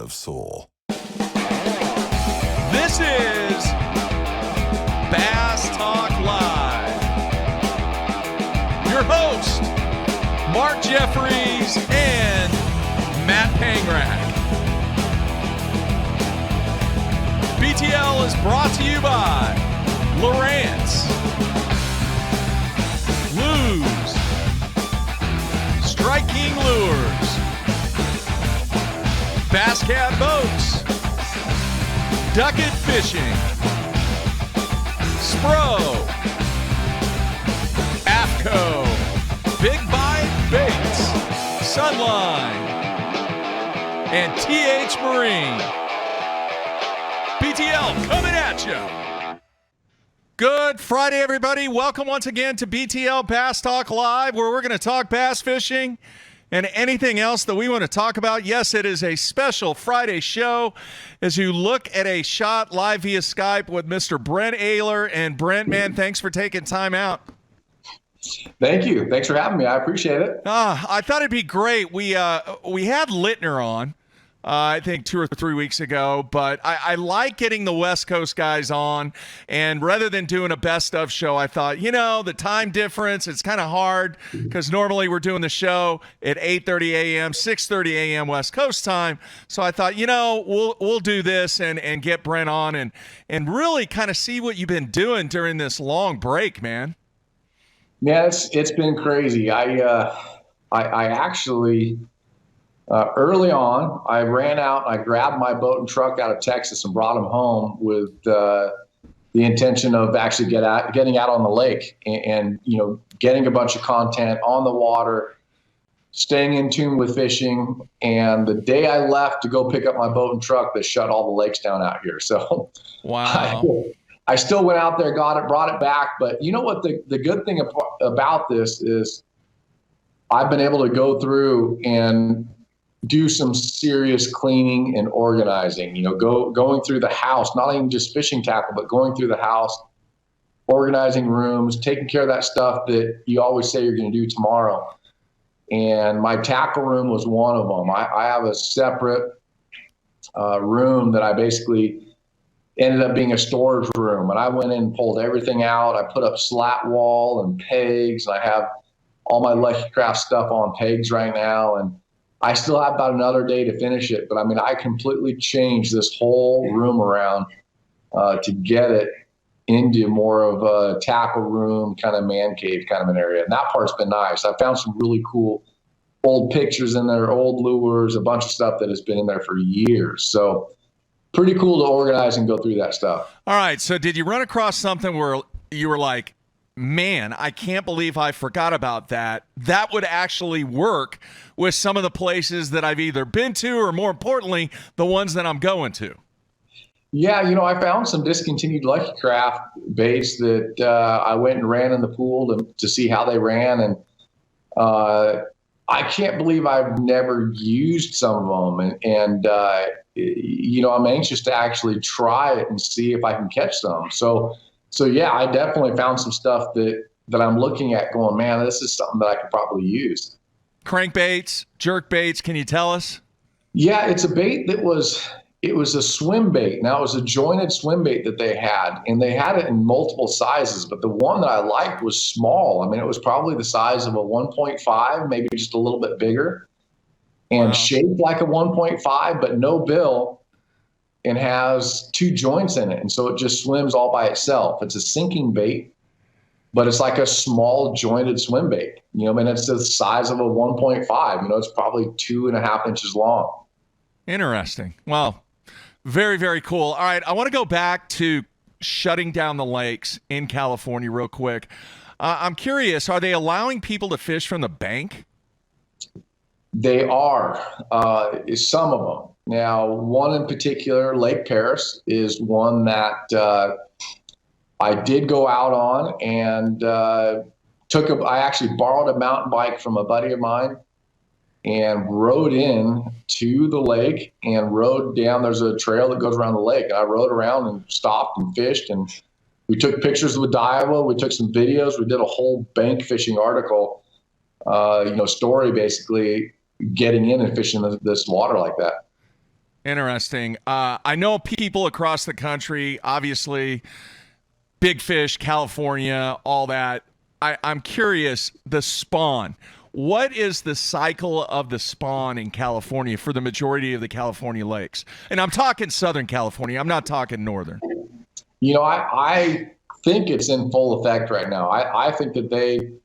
of soul. This is Bass Talk Live. Your host, Mark Jeffries and Matt Pangrack. BTL is brought to you by Lowrance, Lose, Strike King Lures, Bass Cat Boats, Ducket Fishing, Spro, AFCO, Big Bite Baits, Sunline, and TH Marine. BTL coming at you. Good Friday, everybody. Welcome once again to BTL Bass Talk Live, where we're going to talk bass fishing and anything else that we want to talk about. Yes, it is a special Friday show as you look at a shot live via Skype with Mr. Brent Ehrler. And Brent, man, thanks for taking time out. Thank you. Thanks for having me. I appreciate it. I thought it'd be great. We had Littner on, I think 2 or 3 weeks ago, but I like getting the West Coast guys on, and rather than doing a best of show, I thought, the time difference, it's kind of hard because normally we're doing the show at 8:30 a.m., 6:30 a.m. West Coast time, so I thought, we'll do this and get Brent on and really kind of see what you've been doing during this long break, man. Yeah, it's been crazy. I actually... early on, I ran out, I grabbed my boat and truck out of Texas and brought them home with the intention of actually getting out on the lake and getting a bunch of content on the water, staying in tune with fishing. And the day I left to go pick up my boat and truck, they shut all the lakes down out here. So wow. I still went out there, got it, brought it back. But you know what the good thing about this is I've been able to go through and do some serious cleaning and organizing, going through the house, not even just fishing tackle, but going through the house, organizing rooms, taking care of that stuff that you always say you're going to do tomorrow. And my tackle room was one of them. I have a separate room that I basically ended up being a storage room. And I went in and pulled everything out. I put up slat wall and pegs, and I have all my Lucky Craft stuff on pegs right now. And I still have about another day to finish it, but I completely changed this whole room around to get it into more of a tackle room, kind of man cave kind of an area. And that part's been nice. I found some really cool old pictures in there, old lures, a bunch of stuff that has been in there for years. So pretty cool to organize and go through that stuff. All right. So did you run across something where you were like, man, I can't believe I forgot about that. That would actually work with some of the places that I've either been to or, more importantly, the ones that I'm going to. Yeah, I found some discontinued Lucky Craft baits that I went and ran in the pool to see how they ran. And I can't believe I've never used some of them. And I'm anxious to actually try it and see if I can catch some. So yeah, I definitely found some stuff that I'm looking at going, man, this is something that I could probably use. Crankbaits, jerk baits, can you tell us? Yeah, it's a bait it was a swim bait. Now, it was a jointed swim bait that they had, and they had it in multiple sizes, but the one that I liked was small. It was probably the size of a 1.5, maybe just a little bit bigger, and shaped like a 1.5, but no bill, and has 2 joints in it. And so it just swims all by itself. It's a sinking bait, but it's like a small jointed swim bait. It's the size of a 1.5. It's probably 2.5 inches long. Interesting. Well, very, very cool. All right. I want to go back to shutting down the lakes in California real quick. I'm curious, are they allowing people to fish from the bank? They are, some of them. Now, one in particular, Lake Paris, is one that I did go out on and I actually borrowed a mountain bike from a buddy of mine and rode in to the lake and rode down. There's a trail that goes around the lake. And I rode around and stopped and fished, and we took pictures with Daiwa. We took some videos. We did a whole bank fishing article, story basically getting in and fishing this water like that. Interesting. I know people across the country, obviously, big fish, California, all that. I'm curious, the spawn. What is the cycle of the spawn in California for the majority of the California lakes? And I'm talking Southern California. I'm not talking Northern. I think it's in full effect right now. I think that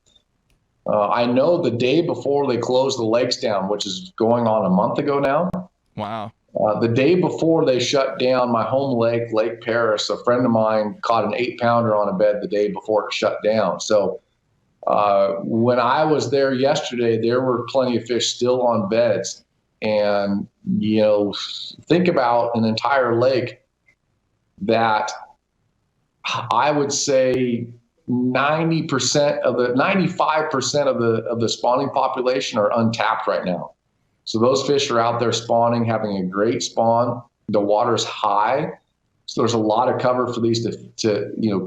I know the day before they closed the lakes down, which is going on a month ago now. Wow. The day before they shut down my home lake, Lake Paris, a friend of mine caught an 8-pounder on a bed the day before it shut down. So when I was there yesterday, there were plenty of fish still on beds. And, think about an entire lake that I would say 95% of the spawning population are untapped right now. So those fish are out there spawning, having a great spawn. The water's high, so there's a lot of cover for these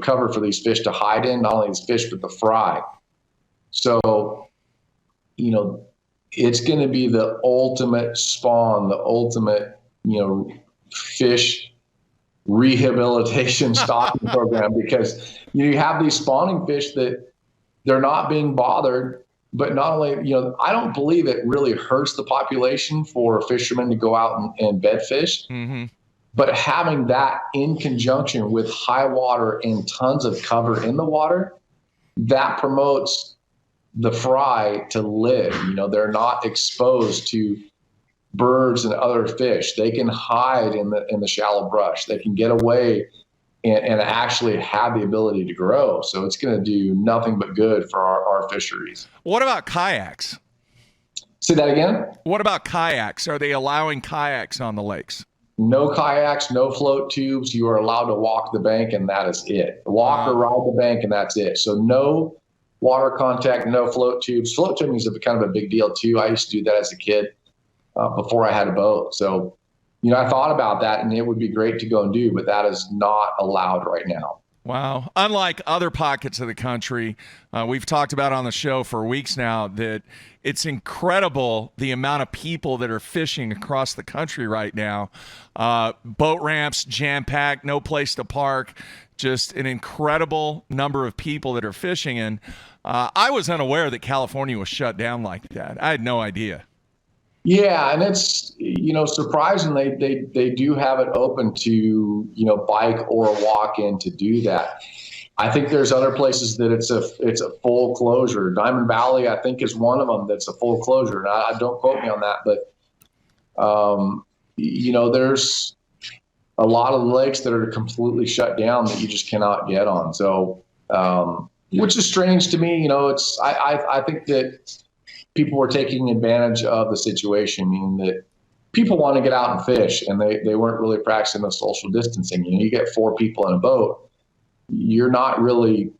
cover for these fish to hide in. Not only these fish, but the fry. So, it's going to be the ultimate spawn, the ultimate fish rehabilitation stocking program, because you have these spawning fish that they're not being bothered. But not only, I don't believe it really hurts the population for fishermen to go out and bed fish. Mm-hmm. But having that in conjunction with high water and tons of cover in the water, that promotes the fry to live. They're not exposed to birds and other fish. They can hide in the shallow brush. They can get away and actually have the ability to grow. So it's going to do nothing but good for our fisheries. What about kayaks? Say that again? What about kayaks? Are they allowing kayaks on the lakes? No kayaks, no float tubes. You are allowed to walk the bank, and that is it. Walk or ride the bank, and that's it. So no water contact, no float tubes. Float tubing is kind of a big deal too. I used to do that as a kid before I had a boat. So I thought about that, and it would be great to go and do, but that is not allowed right now. Wow. Unlike other pockets of the country, we've talked about on the show for weeks now that it's incredible the amount of people that are fishing across the country right now. Boat ramps, jam-packed, no place to park, just an incredible number of people that are fishing. And I was unaware that California was shut down like that. I had no idea. Yeah, and it's, surprisingly, they do have it open to, bike or walk in to do that. I think there's other places that it's a full closure. Diamond Valley, I think, is one of them that's a full closure. And I don't quote me on that, but, there's a lot of lakes that are completely shut down that you just cannot get on. So, which is strange to me. I think that people were taking advantage of the situation, meaning that people want to get out and fish, and they weren't really practicing the social distancing. You get 4 people in a boat, you're not really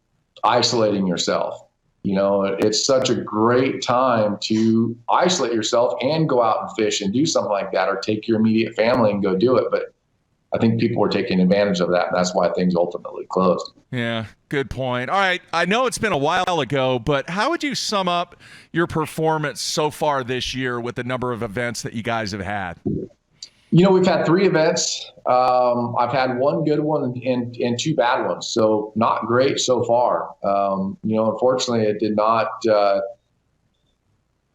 isolating yourself. It's such a great time to isolate yourself and go out and fish and do something like that, or take your immediate family and go do it. But I think people were taking advantage of that, and that's why things ultimately closed. Yeah, good point. All right, I know it's been a while ago, but how would you sum up your performance so far this year with the number of events that you guys have had? We've had 3 events. I've had 1 good one and 2 bad ones, so not great so far. Unfortunately, it did not.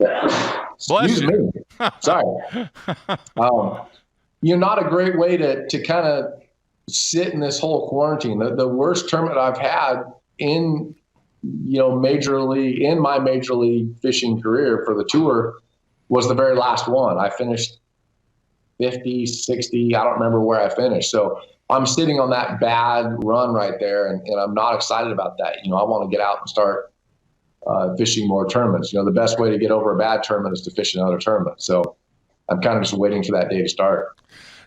Excuse me. Sorry. Not a great way to kind of sit in this whole quarantine. The worst tournament I've had in my major league fishing career for the tour was the very last one. I finished 50, 60. I don't remember where I finished. So I'm sitting on that bad run right there, and I'm not excited about that. I want to get out and start fishing more tournaments. The best way to get over a bad tournament is to fish another tournament. So I'm kind of just waiting for that day to start.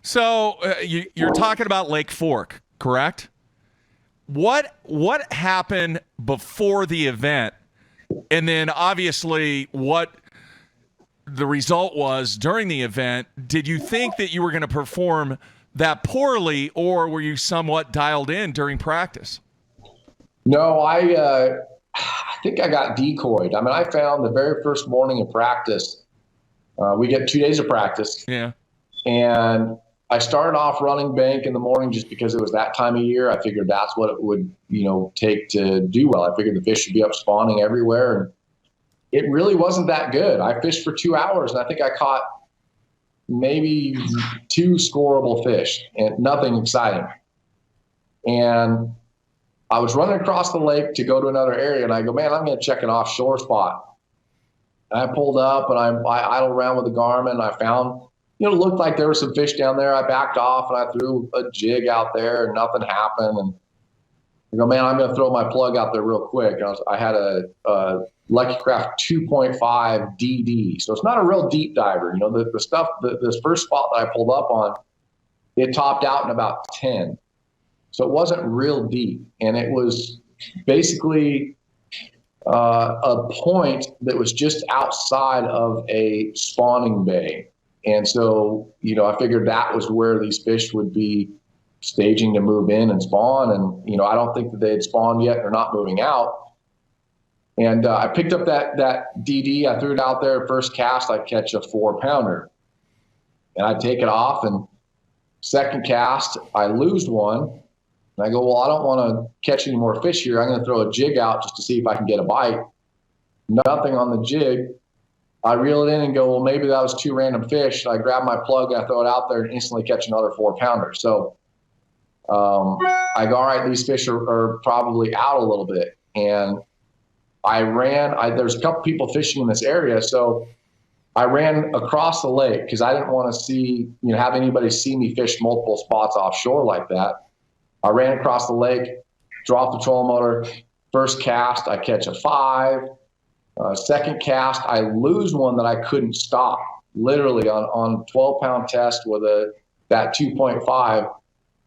So you're talking about Lake Fork, correct? What happened before the event, and then obviously what the result was during the event? Did you think that you were going to perform that poorly, or were you somewhat dialed in during practice? No, I think I got decoyed. I mean, I found the very first morning of practice, we get 2 days of practice. Yeah. And I started off running bank in the morning just because it was that time of year. I figured that's what it would, take to do well. I figured the fish should be up spawning everywhere. And it really wasn't that good. I fished for 2 hours and I think I caught maybe 2 scoreable fish and nothing exciting. And I was running across the lake to go to another area and I go, man, I'm going to check an offshore spot. And I pulled up and I idled around with the Garmin and I found, it looked like there was some fish down there. I backed off and I threw a jig out there and nothing happened. And I go, man, I'm going to throw my plug out there real quick. I had a Lucky Craft 2.5 DD. So it's not a real deep diver. The stuff, this first spot that I pulled up on, it topped out in about 10. So it wasn't real deep. And it was basically a point that was just outside of a spawning bay. And so, I figured that was where these fish would be staging to move in and spawn. And, I don't think that they had spawned yet. They're not moving out. And I picked up that DD. I threw it out there. First cast, I catch a 4-pounder. And I take it off. And second cast, I lose one. And I go, well, I don't want to catch any more fish here. I'm going to throw a jig out just to see if I can get a bite. Nothing on the jig. I reel it in and go, well, maybe that was 2 random fish. I grab my plug and I throw it out there and instantly catch another 4-pounder. So I go, all right, these fish are probably out a little bit. And I ran, there's a couple people fishing in this area. So I ran across the lake because I didn't want to see, have anybody see me fish multiple spots offshore like that. I ran across the lake, dropped the trolling motor. First cast, I catch a 5. Second cast, I lose one that I couldn't stop. Literally on 12-pound test with that 2.5,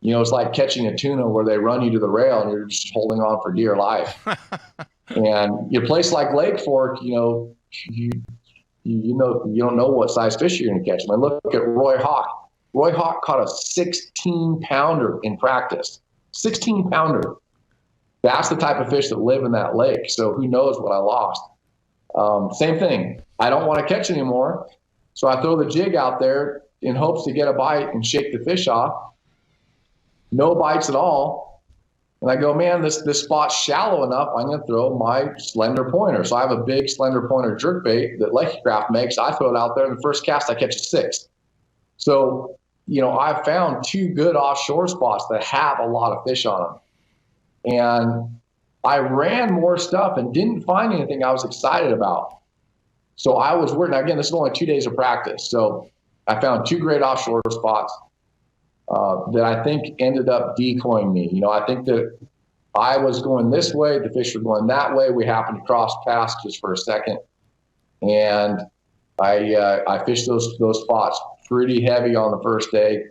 it's like catching a tuna where they run you to the rail and you're just holding on for dear life. And a place like Lake Fork, you don't know what size fish you're going to catch. I mean, look at Roy Hawk. Roy Hawk caught a 16-pounder in practice. 16-pounder. That's the type of fish that live in that lake. So who knows what I lost. Same thing. I don't want to catch anymore. So I throw the jig out there in hopes to get a bite and shake the fish off. No bites at all. And I go, man, this spot's shallow enough. I'm going to throw my slender pointer. So I have a big slender pointer jerkbait that Lucky Craft makes. I throw it out there. In the first cast, I catch a 6. So, I've found 2 good offshore spots that have a lot of fish on them. And I ran more stuff and didn't find anything I was excited about. So I was worried. Now, again, this is only 2 days of practice. So I found 2 great offshore spots that I think ended up decoying me. I think that I was going this way. The fish were going that way. We happened to cross paths just for a second. And I fished those spots pretty heavy on the first day.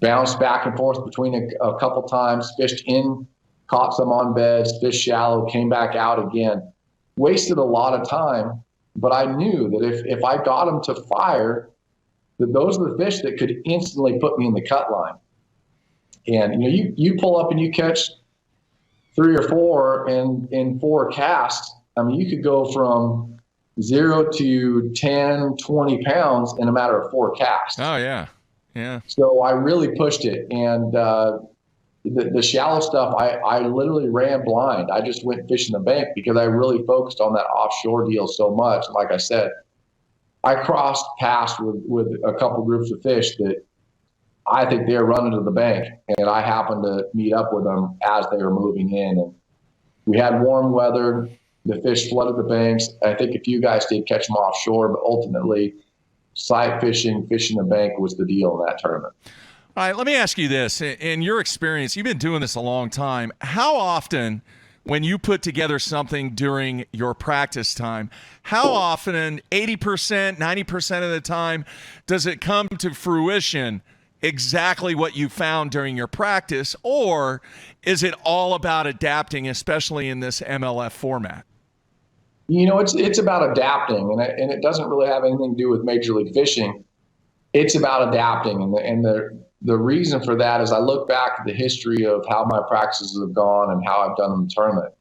Bounced back and forth between a couple times. Fished in. Caught some on beds, fished shallow, came back out again. Wasted a lot of time, but I knew that if I got them to fire, that those are the fish that could instantly put me in the cut line. And you pull up and you catch 3 or 4 in 4 casts. I mean, you could go from 0 to 10, 20 pounds in a matter of 4 casts. Oh yeah, yeah. So I really pushed it, and the shallow stuff, I literally ran blind. I just went fishing the bank because I really focused on that offshore deal so much. Like I said, I crossed paths with a couple groups of fish that I think they're running to the bank, and I happened to meet up with them as they were moving in. And we had warm weather. The fish flooded the banks. I think a few guys did catch them offshore, but ultimately sight fishing the bank was the deal in that tournament. All right, let me ask you this. In your experience, you've been doing this a long time. How often, when you put together something during your practice time, how often, 80%, 90% of the time, does it come to fruition exactly what you found during your practice, or is it all about adapting, especially in this MLF format? It's about adapting, and it doesn't really have anything to do with Major League Fishing. It's about adapting, and the reason for that is I look back at the history of how my practices have gone and how I've done them in the tournament.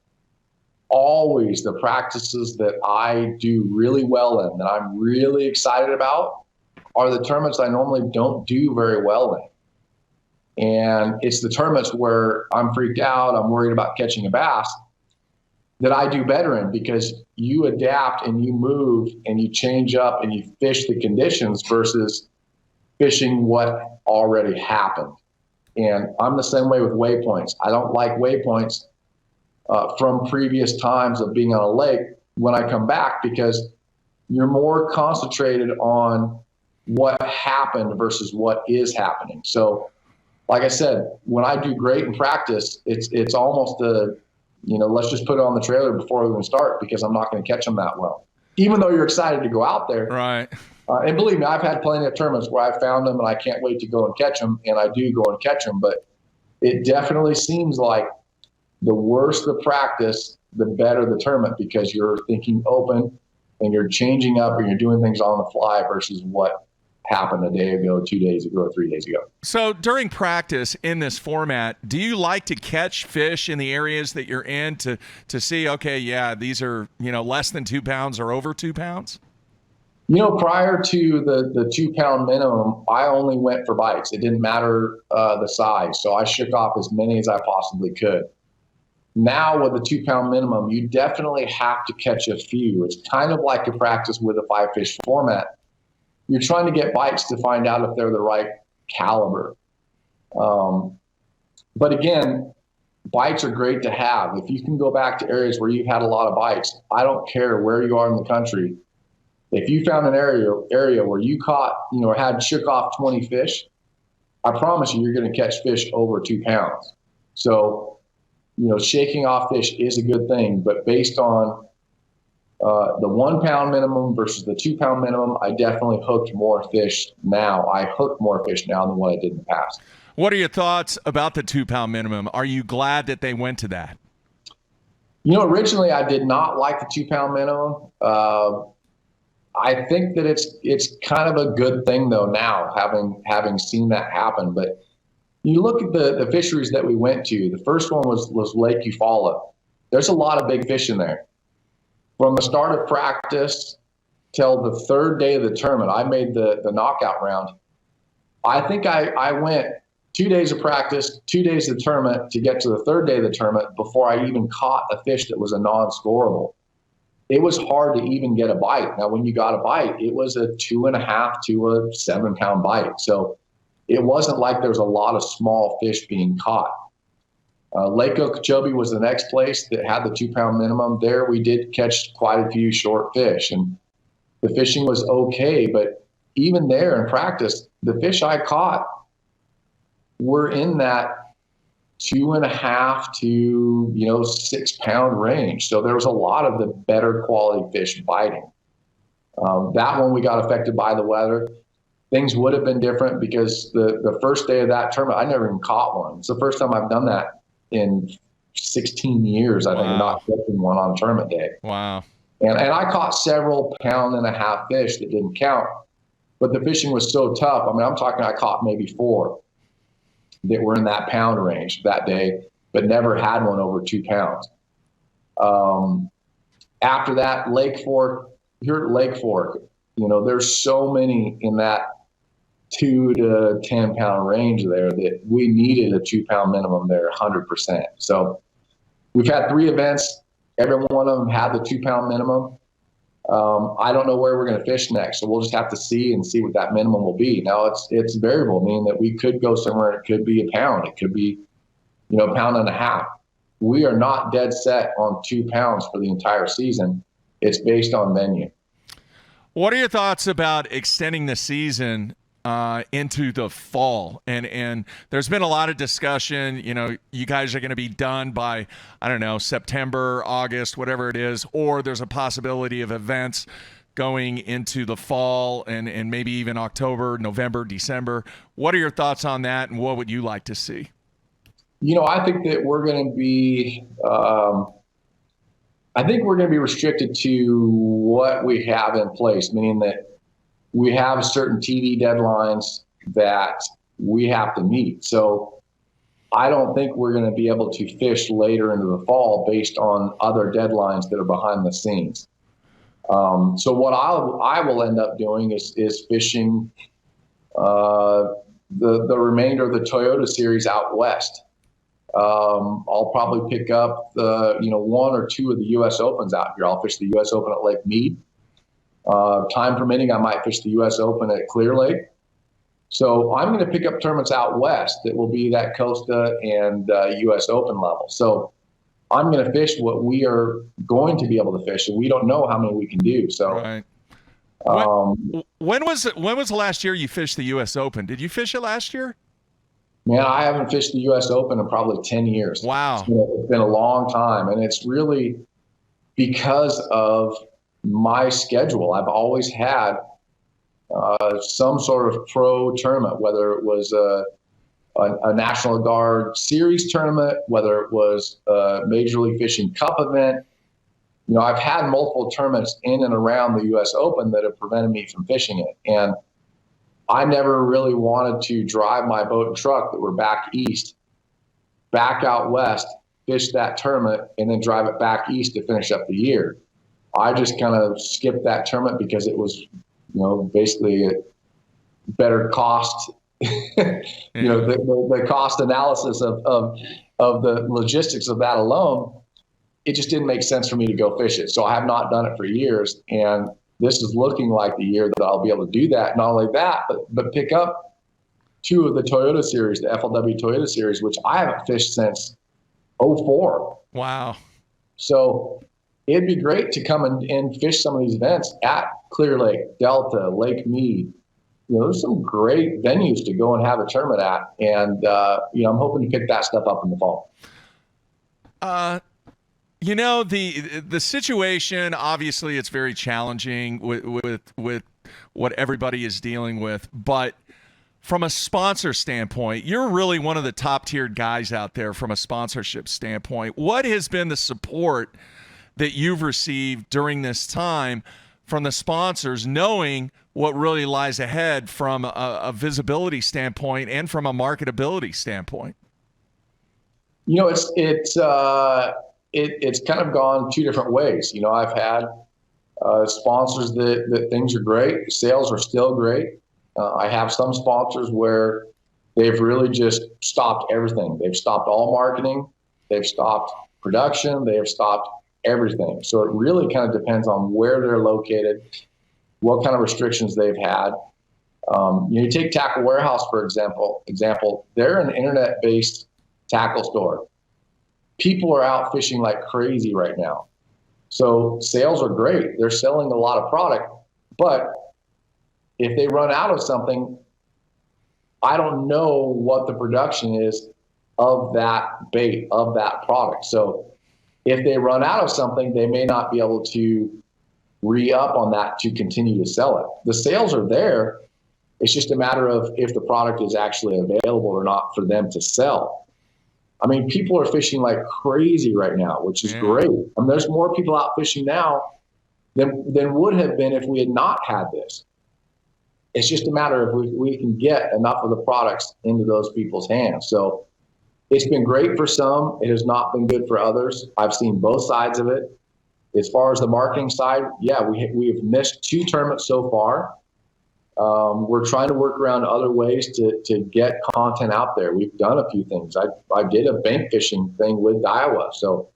Always the practices that I do really well in, that I'm really excited about, are the tournaments I normally don't do very well in. And it's the tournaments where I'm freaked out, I'm worried about catching a bass, that I do better in, because you adapt and you move and you change up and you fish the conditions versus fishing what already happened. And I'm the same way with waypoints. I don't like waypoints from previous times of being on a lake when I come back, because you're more concentrated on what happened versus what is happening. So, like I said, when I do great in practice, it's almost a, let's just put it on the trailer before we even start, because I'm not going to catch them that well. Even though you're excited to go out there. Right. And believe me, I've had plenty of tournaments where I found them and I can't wait to go and catch them, and I do go and catch them. But it definitely seems like the worse the practice, the better the tournament, because you're thinking open and you're changing up and you're doing things on the fly versus what happened a day ago, 2 days ago, 3 days ago. So during practice in this format, do you like to catch fish in the areas that you're in to see, okay, yeah, these are, less than 2 pounds or over 2 pounds? Prior to the 2 pound minimum, I only went for bites. It didn't matter the size. So I shook off as many as I possibly could. Now with the 2 pound minimum, you definitely have to catch a few. It's kind of like a practice with a 5-fish format. You're trying to get bites to find out if they're the right caliber. But again, bites are great to have. If you can go back to areas where you've had a lot of bites, I don't care where you are in the country. If you found an area where you caught, or had shook off 20 fish, I promise you're going to catch fish over 2 pounds. So, shaking off fish is a good thing, but based on the 1 pound minimum versus the 2 pound minimum, I definitely hooked more fish now. I hook more fish now than what I did in the past. What are your thoughts about the 2 pound minimum? Are you glad that they went to that? Originally I did not like the 2 pound minimum. I think that it's kind of a good thing though now, having seen that happen. But you look at the fisheries that we went to. The first one was Lake Eufaula. There's a lot of big fish in there. From the start of practice till the third day of the tournament, I made the knockout round. I think I went 2 days of practice, 2 days of the tournament to get to the third day of the tournament before I even caught a fish that was a non-scorable. It was hard to even get a bite. Now, when you got a bite, it was a 2.5 to a 7 pound bite. So it wasn't like there was a lot of small fish being caught. Lake Okeechobee was the next place that had the 2 pound minimum. There we did catch quite a few short fish, and the fishing was okay. But even there in practice, the fish I caught were in that 2.5 to 6 pound range. So there was a lot of the better quality fish biting. That one we got affected by the weather. Things would have been different because the first day of that tournament, I never even caught one. It's the first time I've done that in 16 years, I think, not catching one on tournament day. Wow. And I caught several 1.5 pound fish that didn't count, but the fishing was so tough. I mean, I'm talking, I caught maybe 4 that were in that pound range that day, but never had one over 2 pounds. After that, Lake Fork, here at Lake Fork, there's so many in that 2 to 10 pound range there that we needed a 2 pound minimum there 100%. So we've had 3 events. Every one of them had the 2 pound minimum. I don't know where we're going to fish next, so we'll just have to see what that minimum will be. Now it's variable, meaning that we could go somewhere. It could be a pound. It could be, 1.5 pounds. We are not dead set on 2 pounds for the entire season. It's based on menu. What are your thoughts about extending the season into the fall? And there's been a lot of discussion, you guys are going to be done by, I don't know, September, August, whatever it is, or there's a possibility of events going into the fall and maybe even October, November, December. What are your thoughts on that, and what would you like to see? I think that we're going to be restricted to what we have in place, meaning that we have certain TV deadlines that we have to meet. So I don't think we're going to be able to fish later into the fall based on other deadlines that are behind the scenes. So what I will end up doing is fishing the remainder of the Toyota series out west. I'll probably pick up the one or two of the U.S. Opens out here. I'll fish the U.S. Open at Lake Mead. Time permitting, I might fish the U.S. Open at Clear Lake. So I'm going to pick up tournaments out west that will be that Costa and U.S. Open level. So I'm going to fish what we are going to be able to fish, and we don't know how many we can do. So, right. When was the last year you fished the U.S. Open? Did you fish it last year? Man, I haven't fished the U.S. Open in probably 10 years. Wow. It's been a long time, and it's really because of my schedule. I've always had some sort of pro tournament, whether it was a National Guard Series tournament, whether it was a Major League Fishing Cup event. I've had multiple tournaments in and around the U.S. Open that have prevented me from fishing it. And I never really wanted to drive my boat and truck that were back east, back out west, fish that tournament, and then drive it back east to finish up the year. I just kind of skipped that tournament because it was, basically a better cost, the cost analysis of the logistics of that alone. It just didn't make sense for me to go fish it. So I have not done it for years. And this is looking like the year that I'll be able to do that. Not only that, but pick up two of the Toyota series, the FLW Toyota series, which I haven't fished since 2004. Wow. So it'd be great to come and fish some of these events at Clear Lake, Delta, Lake Mead. There's some great venues to go and have a tournament at. And, I'm hoping to pick that stuff up in the fall. The situation, obviously it's very challenging with what everybody is dealing with, but from a sponsor standpoint, you're really one of the top tiered guys out there from a sponsorship standpoint. What has been the support that you've received during this time from the sponsors, knowing what really lies ahead from a visibility standpoint and from a marketability standpoint? It's kind of gone two different ways. I've had sponsors that things are great. Sales are still great. I have some sponsors where they've really just stopped everything. They've stopped all marketing. They've stopped production. They have stopped everything. So it really kind of depends on where they're located, what kind of restrictions they've had. You take Tackle Warehouse, for example. They're an internet-based tackle store. People are out fishing like crazy right now. So sales are great. They're selling a lot of product, but if they run out of something, I don't know what the production is of that bait, of that product. So if they run out of something, they may not be able to re-up on that to continue to sell it. The sales are there. It's just a matter of if the product is actually available or not for them to sell. I mean, people are fishing like crazy right now, which is great. There's more people out fishing now than would have been if we had not had this. It's just a matter of we can get enough of the products into those people's hands. So it's been great for some. It has not been good for others. I've seen both sides of it. As far as the marketing side, we've missed 2 tournaments so far. We're trying to work around other ways to get content out there. We've done a few things. I did a bank fishing thing with Iowa. So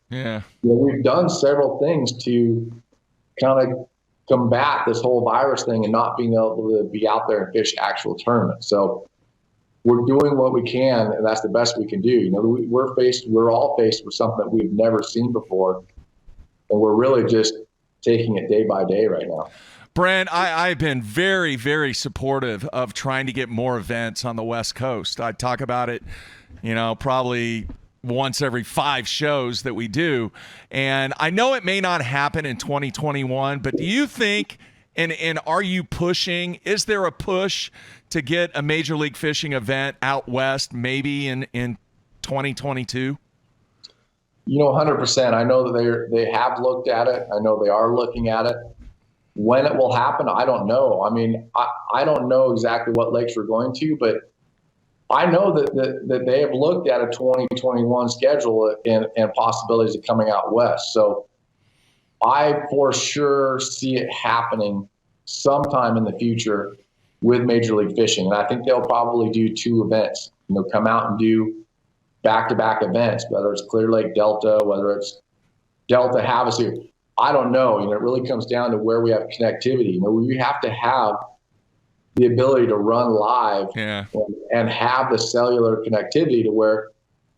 we've done several things to kind of combat this whole virus thing and not being able to be out there and fish actual tournaments. So we're doing what we can, and that's the best we can do. We're all faced with something that we've never seen before, and we're really just taking it day by day right now. Brent, I've been very, very supportive of trying to get more events on the West Coast. I talk about it, probably once every 5 shows that we do. And I know it may not happen in 2021, but do you think, and are you pushing, is there a push to get a Major League Fishing event out West maybe in 2022? 100%. I know that they have looked at it. I know they are looking at it. When it will happen, I don't know. I mean, I don't know exactly what lakes we're going to, but I know that they have looked at a 2021 schedule and possibilities of coming out west. So I for sure see it happening sometime in the future with Major League Fishing. And I think they'll probably do 2 events, come out and do back-to-back events, whether it's Clear Lake Delta, whether it's Delta Havasu. I don't know. It really comes down to where we have connectivity. We have to have the ability to run live and have the cellular connectivity to where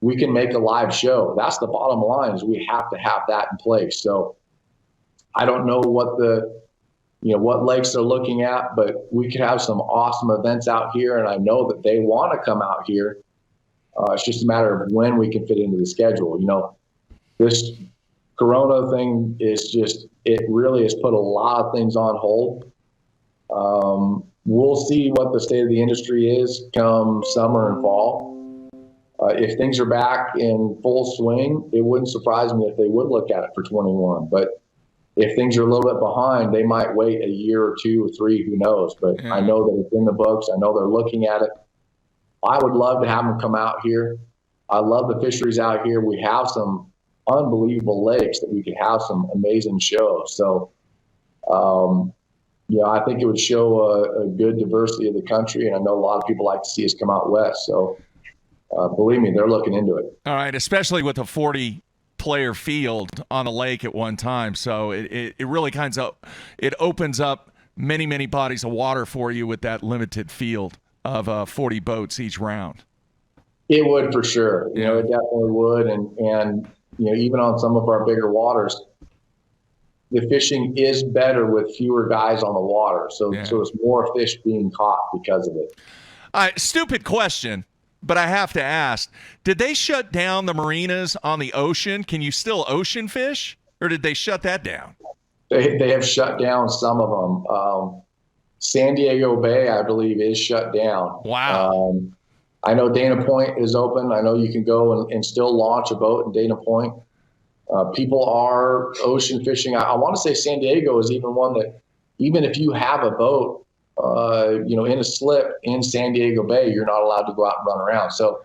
we can make a live show. That's the bottom line, is we have to have that in place. So I don't know what what lakes they're looking at, but we could have some awesome events out here, and I know that they want to come out here. It's just a matter of when we can fit into the schedule. This Corona thing is it really has put a lot of things on hold. We'll see what the state of the industry is come summer and fall. If things are back in full swing, it wouldn't surprise me if they would look at it for 21. But if things are a little bit behind, they might wait a year or 2 or 3, who knows. But I know that it's in the books. I know they're looking at it. I would love to have them come out here. I love the fisheries out here. We have some unbelievable lakes that we could have some amazing shows. So, I think it would show a good diversity of the country. And I know a lot of people like to see us come out west. So, believe me, they're looking into it. All right, especially with a 40-player field on the lake at one time. So it really it opens up many, many bodies of water for you with that limited field of 40 boats each round. It would, for sure. It definitely would. And even on some of our bigger waters, the fishing is better with fewer guys on the water. So it's more fish being caught because of it. All right, stupid question, but I have to ask. Did they shut down the marinas on the ocean? Can you still ocean fish, or did they shut that down? They have shut down some of them. San Diego Bay, I believe, is shut down. Wow. I know Dana Point is open. I know you can go and still launch a boat in Dana Point. People are ocean fishing. I want to say San Diego is even one that, even if you have a boat, in a slip in San Diego Bay, you're not allowed to go out and run around. So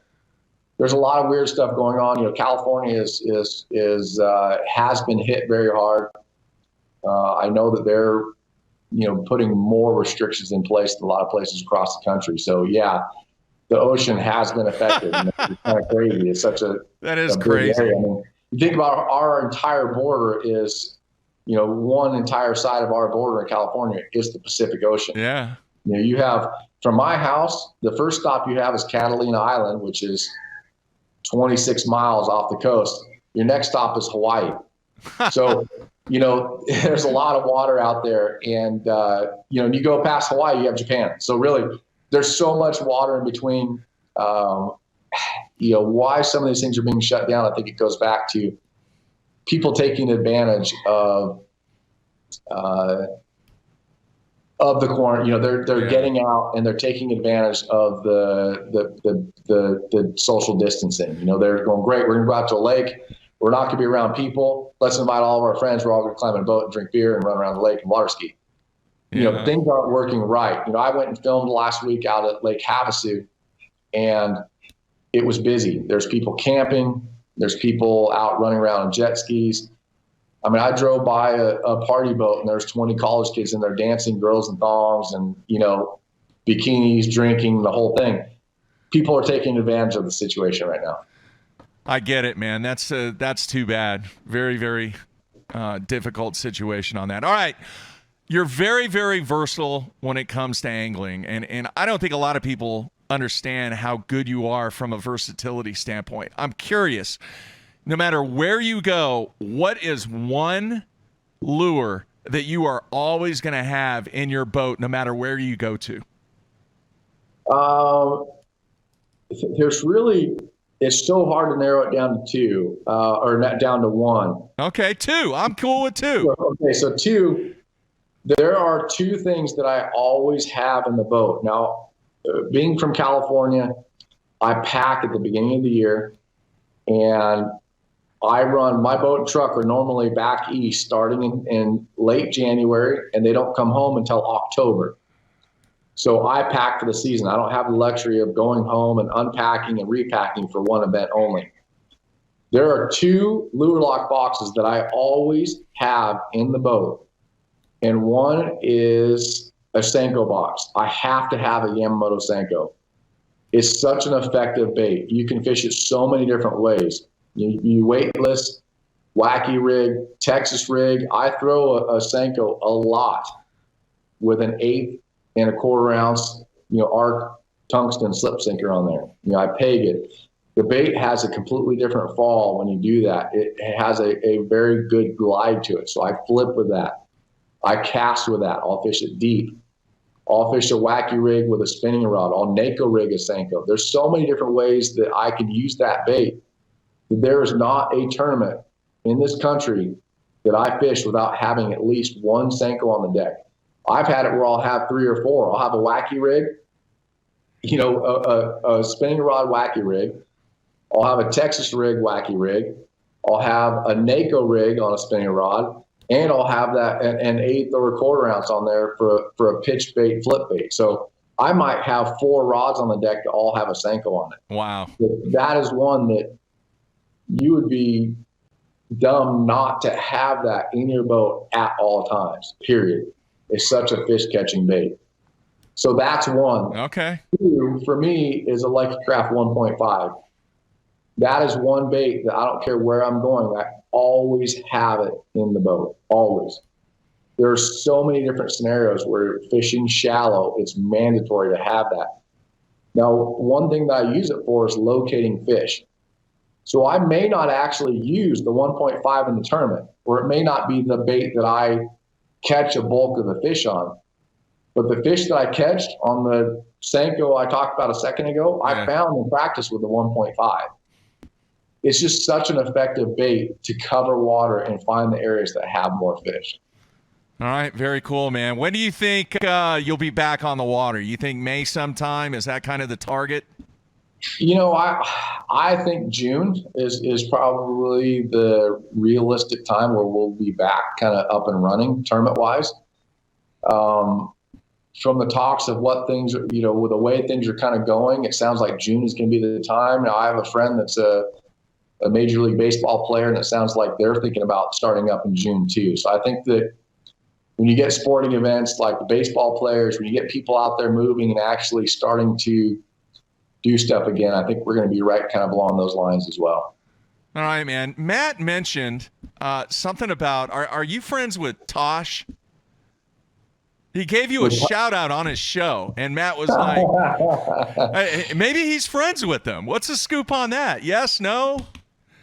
there's a lot of weird stuff going on. California has been hit very hard. I know that they're putting more restrictions in place than a lot of places across the country. So the ocean has been affected. It's kind of crazy. It's such that is crazy. Area. I mean, you think about our entire border is, one entire side of our border in California is the Pacific Ocean. Yeah. You have, from my house, the first stop you have is Catalina Island, which is 26 miles off the coast. Your next stop is Hawaii. So, there's a lot of water out there. And, you go past Hawaii, you have Japan. So really, there's so much water in between. Why some of these things are being shut down, I think it goes back to people taking advantage of the quarantine. They're getting out and they're taking advantage of the social distancing. They're going, great, we're going to go out to a lake. We're not going to be around people. Let's invite all of our friends. We're all going to climb in a boat and drink beer and run around the lake and water ski. Things aren't working right. I went and filmed last week out at Lake Havasu, and it was busy. There's people camping. There's people out running around on jet skis. I mean, I drove by a party boat, and there's 20 college kids in there dancing, girls in thongs and, bikinis, drinking, the whole thing. People are taking advantage of the situation right now. I get it, man. That's too bad. Very, very difficult situation on that. All right. You're very, very versatile when it comes to angling, and I don't think a lot of people understand how good you are from a versatility standpoint. I'm curious, no matter where you go, what is one lure that you are always going to have in your boat no matter where you go to? It's so hard to narrow it down to 2 or not down to 1. Okay, 2. I'm cool with 2. Okay, so 2. There are 2 things that I always have in the boat. Now, being from California, I pack at the beginning of the year, and I run, my boat and truck are normally back east starting in late January, and they don't come home until October. So I pack for the season. I don't have the luxury of going home and unpacking and repacking for one event only. There are 2 lure lock boxes that I always have in the boat. And one is a Senko box. I have to have a Yamamoto Senko. It's such an effective bait. You can fish it so many different ways. You weightless, wacky rig, Texas rig. I throw a Senko a lot with an 1/8 and a 1/4 ounce, arc tungsten slip sinker on there. I peg it. The bait has a completely different fall when you do that. It has a very good glide to it. So I flip with that. I cast with that. I'll fish it deep. I'll fish a wacky rig with a spinning rod. I'll Nako rig a Senko. There's so many different ways that I can use that bait. There is not a tournament in this country that I fish without having at least one Senko on the deck. I've had it where I'll have 3 or 4. I'll have a wacky rig, a spinning rod wacky rig. I'll have a Texas rig wacky rig. I'll have a Nako rig on a spinning rod. And I'll have that an 1/8 or a 1/4 ounce on there for a pitch bait, flip bait. So I might have 4 rods on the deck that all have a Senko on it. Wow. That is one that you would be dumb not to have that in your boat at all times, period. It's such a fish catching bait. So that's one. Okay. 2 for me is a Lucky Craft 1.5. That is one bait that I don't care where I'm going. I always have it in the boat, always. There's so many different scenarios where fishing shallow, it's mandatory to have that. Now, one thing that I use it for is locating fish. So I may not actually use the 1.5 in the tournament, or it may not be the bait that I catch a bulk of the fish on. But the fish that I catch on the Senko I talked about a second ago, I found in practice with the 1.5. It's just such an effective bait to cover water and find the areas that have more fish. All right, very cool, man. When do you think you'll be back on the water? You think May sometime? Is that kind of the target? I think June is probably the realistic time where we'll be back kind of up and running tournament-wise. From the talks of what things, with the way things are kind of going, it sounds like June is going to be the time. Now, I have a friend that's a Major League Baseball player, and it sounds like they're thinking about starting up in June too. So I think that when you get sporting events like the baseball players, when you get people out there moving and actually starting to do stuff again, I think we're going to be right kind of along those lines as well. All right, man. Matt mentioned something about, are you friends with Tosh? He gave you a shout out on his show, and Matt was like, hey, maybe he's friends with them. What's the scoop on that? Yes, no?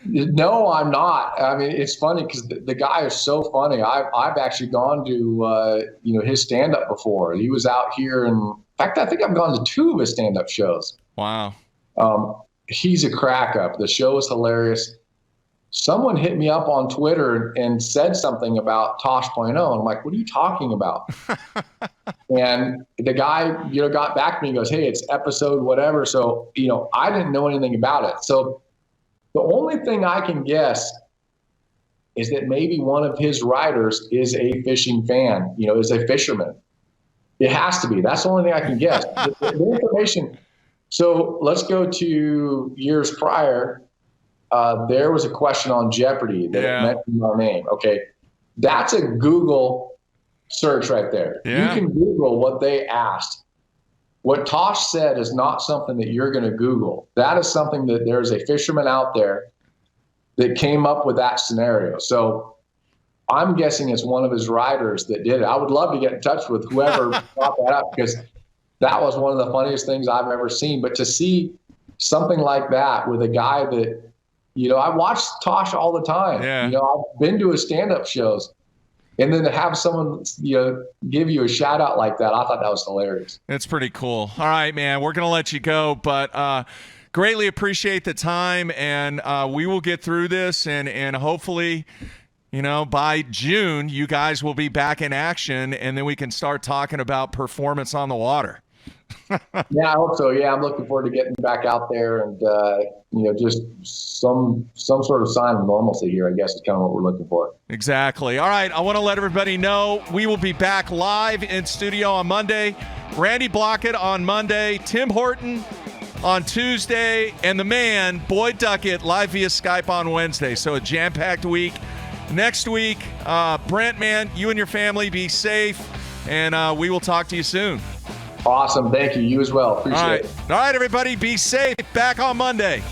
No, I'm not. I mean, it's funny because the guy is so funny. I've actually gone to his stand up before. He was out here, and in fact, I think I've gone to 2 of his stand up shows. Wow. He's a crack up. The show is hilarious. Someone hit me up on Twitter and said something about Tosh.0. And I'm like, what are you talking about? And the guy, got back to me and goes, hey, it's episode whatever. So, I didn't know anything about it. So the only thing I can guess is that maybe one of his riders is a fishing fan, is a fisherman. It has to be. That's the only thing I can guess. The information. So let's go to years prior. There was a question on Jeopardy that mentioned our name. Okay. That's a Google search right there. Yeah. You can Google what they asked. What Tosh said is not something that you're going to Google. That is something that there's a fisherman out there that came up with that scenario. So I'm guessing it's one of his riders that did it. I would love to get in touch with whoever brought that up, because that was one of the funniest things I've ever seen. But to see something like that with a guy that, I watch Tosh all the time. Yeah. I've been to his stand-up shows. And then to have someone, give you a shout out like that, I thought that was hilarious. It's pretty cool. All right, man, we're going to let you go, but greatly appreciate the time, and we will get through this, and hopefully, by June, you guys will be back in action, and then we can start talking about performance on the water. Yeah, I hope so. Yeah, I'm looking forward to getting back out there and, just some sort of sign of normalcy here, I guess, is kind of what we're looking for. Exactly. All right, I want to let everybody know we will be back live in studio on Monday. Randy Blockett on Monday. Tim Horton on Tuesday, and the man, Boyd Duckett, live via Skype on Wednesday. So a jam-packed week. Next week, Brent, man, you and your family be safe, and we will talk to you soon. Awesome. Thank you. You as well. Appreciate it. All right, everybody, be safe. Back on Monday.